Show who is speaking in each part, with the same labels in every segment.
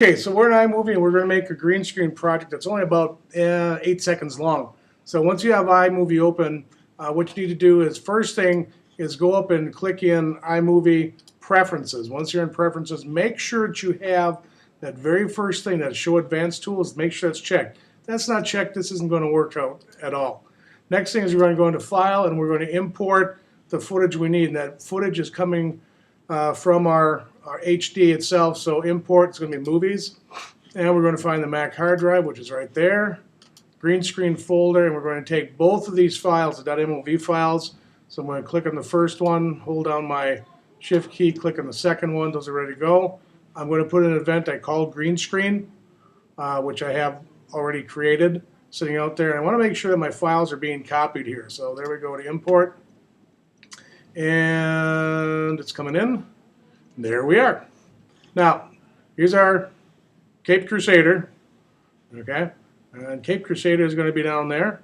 Speaker 1: Okay, so we're in iMovie and we're going to make a green screen project that's only about 8 seconds long. So once you have iMovie open, what you need to do is first thing is go up and click in iMovie Preferences. Once you're in Preferences, make sure that you have that very first thing, that Show Advanced Tools, make sure that's checked. If that's not checked, this isn't going to work out at all. Next thing is we're going to go into File and we're going to import the footage we need. And that footage is coming from our HD itself, so import is going to be movies, and we're going to find the Mac hard drive, which is right there, green screen folder, and we're going to take both of these files, the .mov files. So I'm going to click on the first one, hold down my shift key, click on the second one, those are ready to go. I'm going to put an event I call green screen, which I have already created, sitting out there, and I want to make sure that my files are being copied here. So there we go to import, and it's coming in. There we are. Now, here's our Cape Crusader, okay? And Cape Crusader is going to be down there,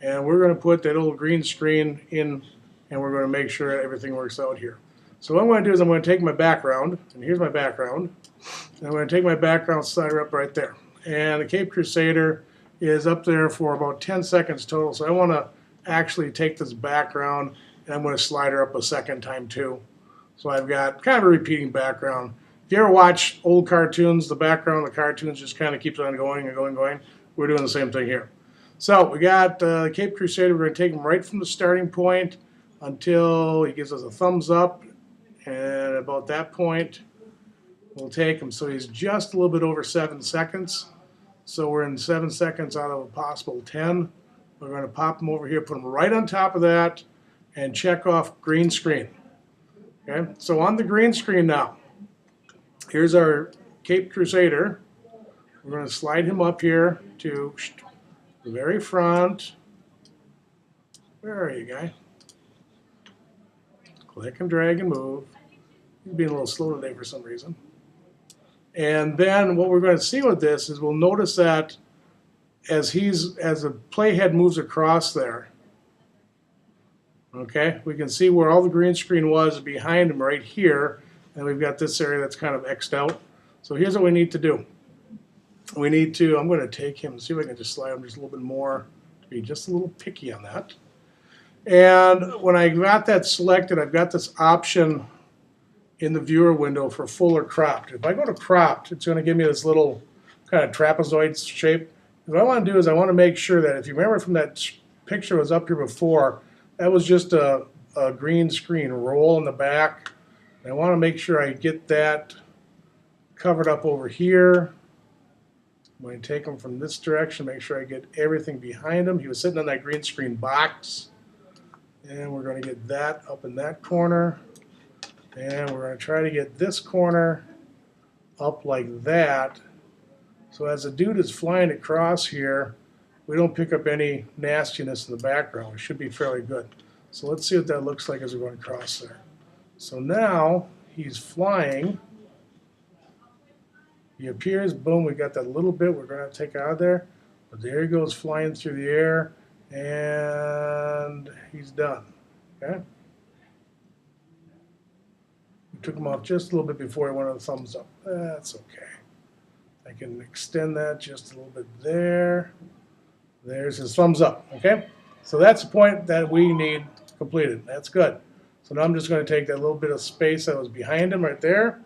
Speaker 1: and we're going to put that little green screen in, and we're going to make sure everything works out here. So what I'm going to do is I'm going to take my background, and here's my background, and I'm going to take my background slider up right there. And the Cape Crusader is up there for about 10 seconds total, so I want to actually take this background, and I'm going to slide her up a second time too. So I've got kind of a repeating background. If you ever watch old cartoons, the background of the cartoons just kind of keeps on going and going and going. We're doing the same thing here. So we got Cape Crusader. We're going to take him right from the starting point until he gives us a thumbs up. And about that point, we'll take him. So he's just a little bit over 7 seconds. So we're in 7 seconds out of a possible 10. We're going to pop him over here, put him right on top of that, and check off green screen. Okay, so on the green screen now, here's our Cape Crusader. We're going to slide him up here to the very front. Where are you, guy? Click and drag and move. He's being a little slow today for some reason. And then what we're going to see with this is we'll notice that as the playhead moves across there, okay, we can see where all the green screen was behind him right here, and we've got this area that's kind of X'd out. So here's what we need to do. We need to, I'm going to take him, see if I can just slide him just a little bit more, to be just a little picky on that. And when I got that selected, I've got this option in the viewer window for full or cropped. If I go to cropped, it's going to give me this little kind of trapezoid shape. What I want to do is I want to make sure that, if you remember from that picture that was up here before, that was just a green screen roll in the back. And I want to make sure I get that covered up over here. I'm going to take him from this direction, make sure I get everything behind him. He was sitting on that green screen box. And we're going to get that up in that corner. And we're going to try to get this corner up like that. So as the dude is flying across here, we don't pick up any nastiness in the background. It should be fairly good. So let's see what that looks like as we're going across there. So now he's flying. He appears, boom, we got that little bit we're going to take out of there. But there he goes flying through the air, and he's done. Okay? We took him off just a little bit before he went on the thumbs up. That's okay. I can extend that just a little bit there. There's his thumbs up, okay? So that's the point that we need completed. That's good. So now I'm just going to take that little bit of space that was behind him right there,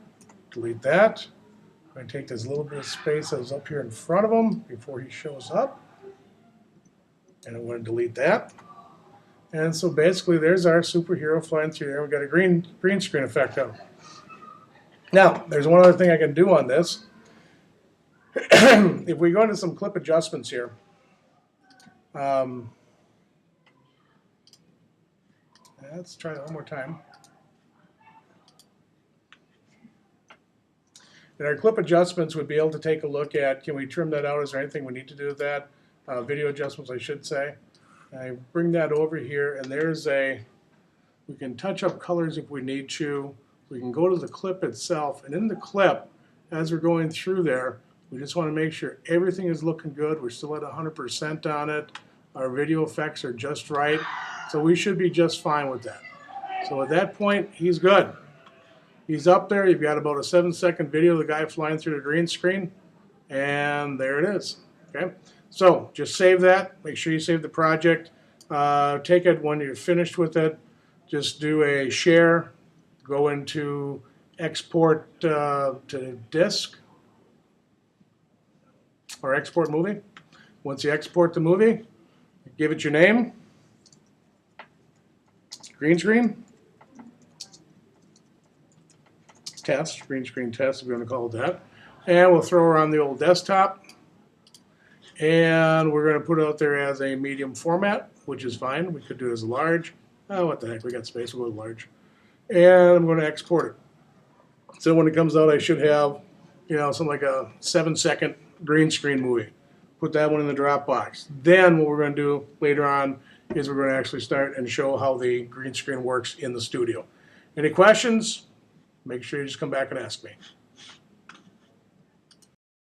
Speaker 1: delete that. I'm going to take this little bit of space that was up here in front of him before he shows up, and I'm going to delete that. And so basically there's our superhero flying through there. We've got a green screen effect on him. Now, there's one other thing I can do on this. If we go into some clip adjustments here, let's try that one more time. In our clip adjustments, we'd be able to take a look at, can we trim that out? Is there anything we need to do with that? Video adjustments, I should say. I bring that over here, and there's we can touch up colors if we need to. We can go to the clip itself, and in the clip, as we're going through there, we just want to make sure everything is looking good. We're still at 100% on it. Our video effects are just right. So we should be just fine with that. So at that point, he's good. He's up there. You've got about a 7-second video of the guy flying through the green screen, and there it is. Okay, so just save that. Make sure you save the project. Take it when you're finished with it. Just do a share. Go into export to disk or export movie. Once you export the movie, give it your name. Green screen test, green screen test if you want to call it that. And we'll throw her on the old desktop. And we're going to put it out there as a medium format, which is fine. We could do it as a large. Oh, what the heck, we got space, we'll go large. And I'm going to export it. So when it comes out, I should have, something like a 7-second green screen movie. Put that one in the Dropbox. Then what we're going to do later on is we're going to actually start and show how the green screen works in the studio. Any questions? Make sure you just come back and ask me.